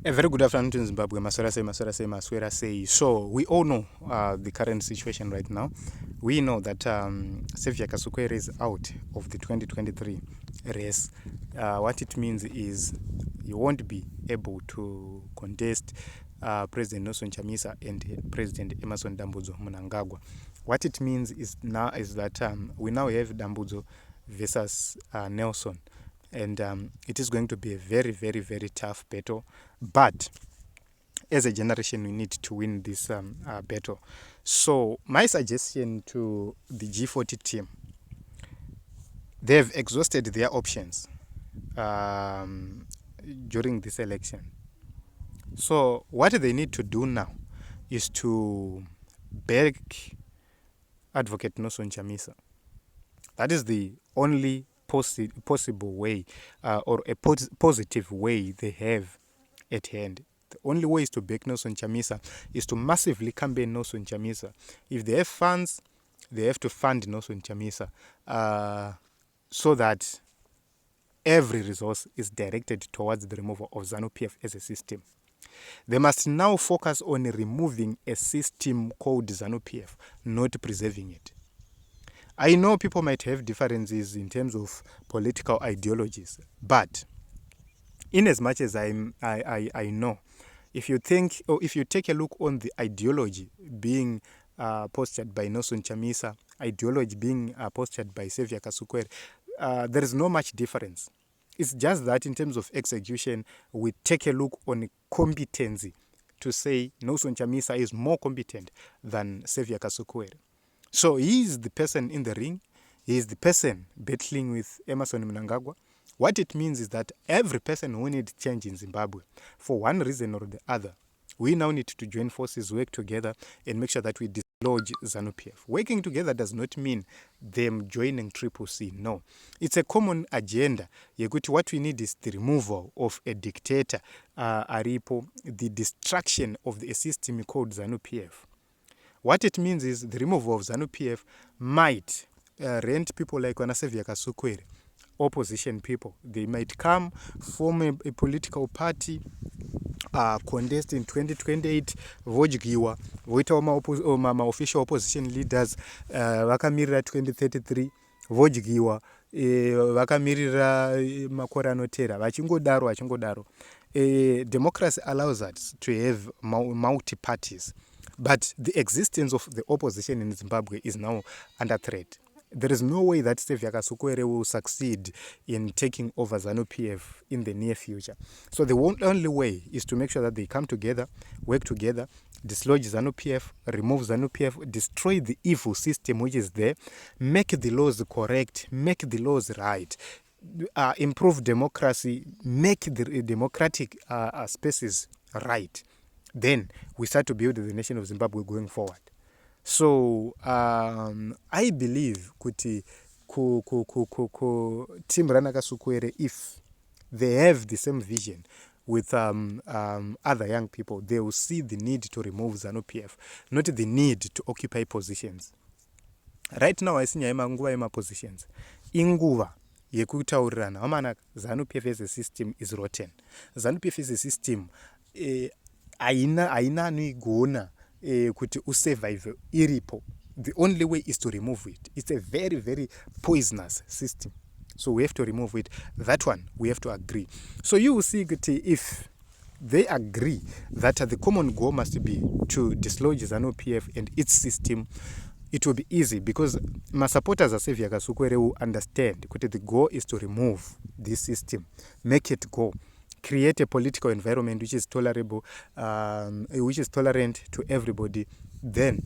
A very good afternoon to Zimbabwe. Maswera say. So we all know the current situation right now. We know that Xavier Kasukuwere is out of the 2023 race. What it means is he won't be able to contest President Nelson Chamisa and President Emmerson Mnangagwa. What it means is that we now have Dambudzo versus Nelson. And it is going to be a very, very, very tough battle. But as a generation, we need to win this battle. So my suggestion to the G40 team, they've exhausted their options during this election. So what they need to do now is to back Advocate Nelson Chamisa. That is the only possible way or a positive way they have at hand. The only way is to back Nelson Chamisa, is to massively campaign Nelson Chamisa. If they have funds, they have to fund Nelson Chamisa so that every resource is directed towards the removal of ZANU-PF as a system. They must now focus on removing a system called ZANU-PF, not preserving it. I know people might have differences in terms of political ideologies, but in as much as I know, if you take a look on the ideology being postured by Nelson Chamisa, ideology being postured by Xavier Kasukuwere, there is no much difference. It's just that in terms of execution, we take a look on competency to say Nelson Chamisa is more competent than Xavier Kasukuwere. So he is the person in the ring. He is the person battling with Emmerson Mnangagwa. What it means is that every person who needs change in Zimbabwe, for one reason or the other, we now need to join forces, work together, and make sure that we dislodge ZANU-PF. Working together does not mean them joining Triple C. No. It's a common agenda. What we need is the removal of a dictator, Aripo, the destruction of the system called ZANU-PF. What it means is the removal of ZANU-PF might rent people like Xavier Kasukuwere, opposition people. They might come, form a political party, contest in 2028, vojigiwa, voita ma official opposition leaders, vakamirira 2033, vojigiwa, vakamirira makore anotera, vachingodaro. Democracy allows us to have multi-parties. But the existence of the opposition in Zimbabwe is now under threat. There is no way that Xavier Kasukuwere will succeed in taking over ZANU-PF in the near future. So the only way is to make sure that they come together, work together, dislodge ZANU-PF, remove ZANU-PF, destroy the evil system which is there, make the laws correct, make the laws right, improve democracy, make the democratic spaces right. Then we start to build the nation of Zimbabwe going forward. So I believe kuti Team Rana Kasukuwere, if they have the same vision with other young people, they will see the need to remove ZANU-PF, not the need to occupy positions. Right now, I see nguva positions. Inguva yekutaurirana amana ZANU-PF as a system is rotten. ZANU-PF as a system aina anoigona kuti usurvive iripo. The only way is to remove it. It's a very, very poisonous system. So we have to remove it. That one, we have to agree. So you will see if they agree that the common goal must be to dislodge ZANU-PF and its system, it will be easy because my supporters of Xavier Kasukuwere will understand that the goal is to remove this system, make it go. Create a political environment which is tolerable, which is tolerant to everybody, then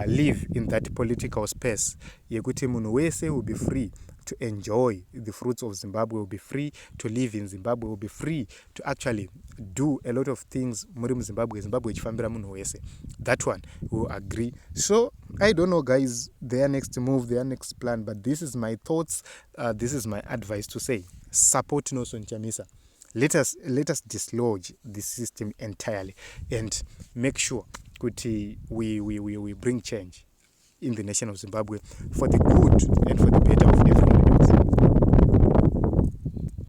live in that political space. Yekuti munhu wese will be free to enjoy the fruits of Zimbabwe, will be free to live in Zimbabwe, will be free to actually do a lot of things muri Zimbabwe ichifambira munhu wese. That one we will agree. So I don't know, guys, their next move, their next plan, but this is my thoughts. This is my advice to say: support Nelson Chamisa. Let us dislodge the system entirely and make sure we bring change in the nation of Zimbabwe for the good and for the better of everyone else.